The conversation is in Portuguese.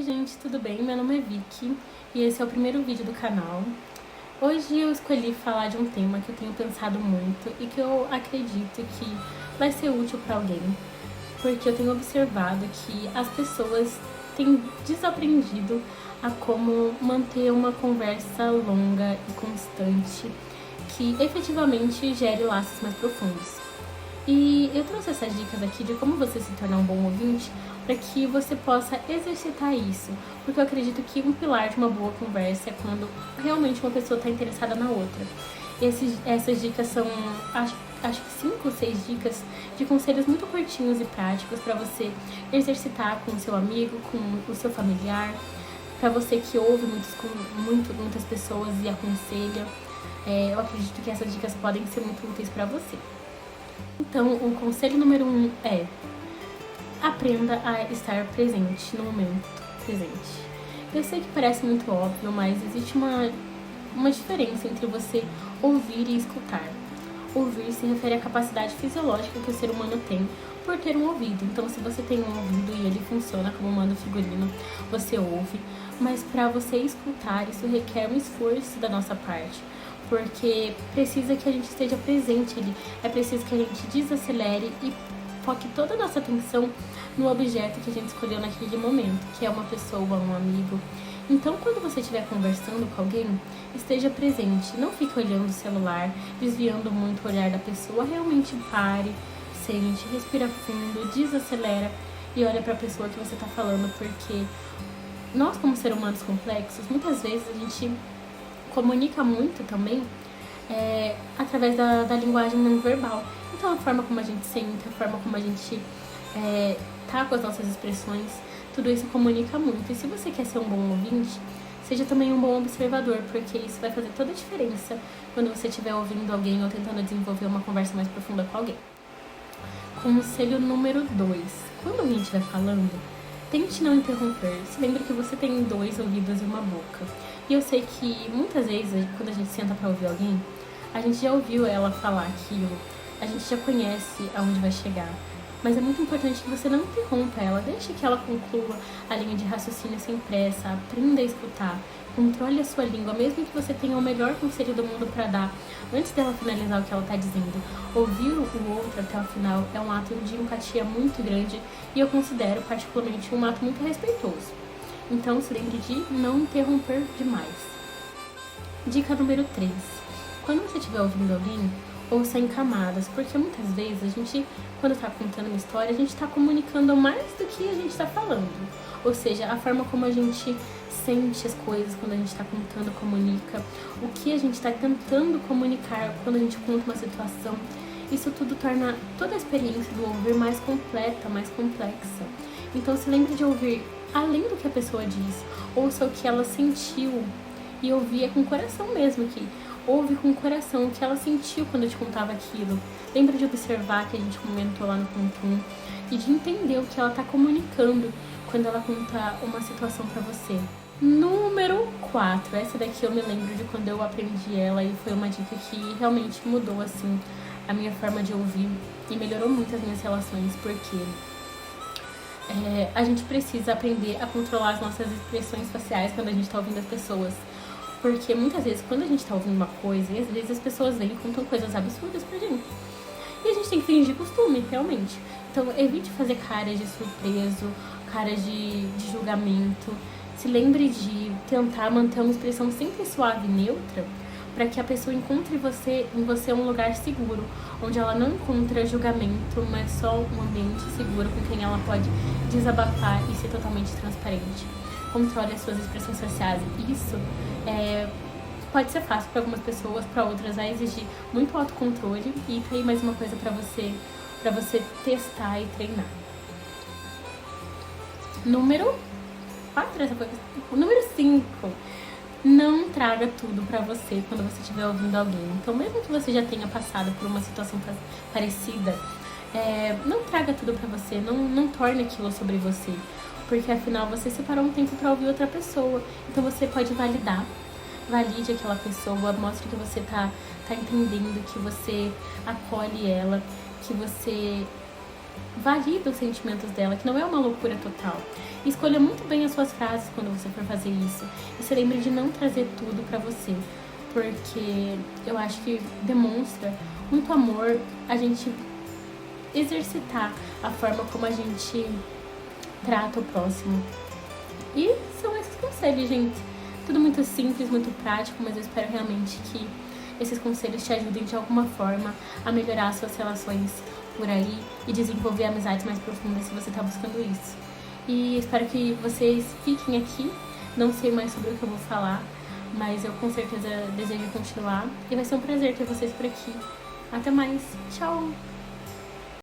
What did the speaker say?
gente, tudo bem? Meu nome é Vicky e esse é o primeiro vídeo do canal. Hoje eu escolhi falar de um tema que eu tenho pensado muito e que eu acredito que vai ser útil para alguém, porque eu tenho observado que as pessoas têm desaprendido a como manter uma conversa longa e constante que efetivamente gere laços mais profundos. E eu trouxe essas dicas aqui de como você se tornar um bom ouvinte para que você possa exercitar isso, porque eu acredito que um pilar de uma boa conversa é quando realmente uma pessoa está interessada na outra. Essas dicas são, acho que 5 ou 6 dicas de conselhos muito curtinhos e práticos para você exercitar com o seu amigo, com o seu familiar, para você que ouve muitas pessoas e aconselha. Eu acredito que essas dicas podem ser muito úteis para você. Então, o conselho número 1 é: aprenda a estar presente no momento presente. Eu sei que parece muito óbvio, mas existe uma diferença entre você ouvir e escutar. Ouvir se refere à capacidade fisiológica que o ser humano tem por ter um ouvido. Então, se você tem um ouvido e ele funciona como manda o figurino, você ouve. Mas para você escutar, isso requer um esforço da nossa parte, porque precisa que a gente esteja presente ali. É preciso que a gente desacelere e foque toda a nossa atenção no objeto que a gente escolheu naquele momento, que é uma pessoa, um amigo. Então, quando você estiver conversando com alguém, esteja presente. Não fique olhando o celular, desviando muito o olhar da pessoa. Realmente pare, sente, respira fundo, desacelera e olha para a pessoa que você está falando, porque nós, como seres humanos complexos, muitas vezes a gente comunica muito também através da linguagem não verbal. Então, a forma como a gente sente, a forma como a gente tá com as nossas expressões, tudo isso comunica muito. E se você quer ser um bom ouvinte, seja também um bom observador, porque isso vai fazer toda a diferença quando você estiver ouvindo alguém ou tentando desenvolver uma conversa mais profunda com alguém. Conselho número 2: quando alguém estiver falando, tente não interromper. Se lembre que você tem 2 ouvidos e uma boca. E eu sei que muitas vezes, quando a gente senta pra ouvir alguém, a gente já ouviu ela falar aquilo, a gente já conhece aonde vai chegar. Mas é muito importante que você não interrompa ela, deixe que ela conclua a linha de raciocínio sem pressa, aprenda a escutar, controle a sua língua, mesmo que você tenha o melhor conselho do mundo para dar. Antes dela finalizar o que ela está dizendo, ouvir o outro até o final é um ato de empatia muito grande e eu considero particularmente um ato muito respeitoso. Então, se lembre de não interromper demais. Dica número 3: quando você estiver ouvindo alguém, ouça em camadas, porque muitas vezes a gente, quando está contando uma história, a gente está comunicando mais do que a gente está falando. Ou seja, a forma como a gente sente as coisas quando a gente está contando comunica, o que a gente está tentando comunicar quando a gente conta uma situação. Isso tudo torna toda a experiência do ouvir mais completa, mais complexa. Então, se lembre de ouvir além do que a pessoa diz, ouça o que ela sentiu e ouvir com o coração mesmo, que ouve com o coração o que ela sentiu quando eu te contava aquilo. Lembra de observar que a gente comentou lá no ponto 1 e de entender o que ela tá comunicando quando ela conta uma situação pra você. Número 4, essa daqui eu me lembro de quando eu aprendi ela e foi uma dica que realmente mudou assim a minha forma de ouvir e melhorou muito as minhas relações, porque a gente precisa aprender a controlar as nossas expressões faciais quando a gente tá ouvindo as pessoas. Porque muitas vezes, quando a gente tá ouvindo uma coisa, e às vezes as pessoas vêm e contam coisas absurdas pra gente. E a gente tem que fingir costume, realmente. Então, evite fazer caras de surpreso, caras de julgamento. Se lembre de tentar manter uma expressão sempre suave e neutra, para que a pessoa encontre em você um lugar seguro, onde ela não encontra julgamento, mas só um ambiente seguro com quem ela pode desabafar e ser totalmente transparente. Controle as suas expressões faciais. Isso pode ser fácil para algumas pessoas, para outras vai exigir muito autocontrole. E tá aí mais uma coisa para você testar e treinar. Número 4, essa foi o número 5. Não traga tudo pra você quando você estiver ouvindo alguém. Então, mesmo que você já tenha passado por uma situação parecida, não traga tudo pra você, não torne aquilo sobre você, porque afinal você separou um tempo pra ouvir outra pessoa. Então você pode valide aquela pessoa, mostre que você tá entendendo, que você acolhe ela, que você valida os sentimentos dela, que não é uma loucura total. Escolha muito bem as suas frases quando você for fazer isso. E se lembre de não trazer tudo pra você, porque eu acho que demonstra muito amor a gente exercitar a forma como a gente trata o próximo. E são esses conselhos, gente. Tudo muito simples, muito prático, mas eu espero realmente que esses conselhos te ajudem de alguma forma a melhorar as suas relações por aí e desenvolver amizades mais profundas se você está buscando isso. E espero que vocês fiquem aqui. Não sei mais sobre o que eu vou falar, mas eu com certeza desejo continuar. E vai ser um prazer ter vocês por aqui. Até mais. Tchau!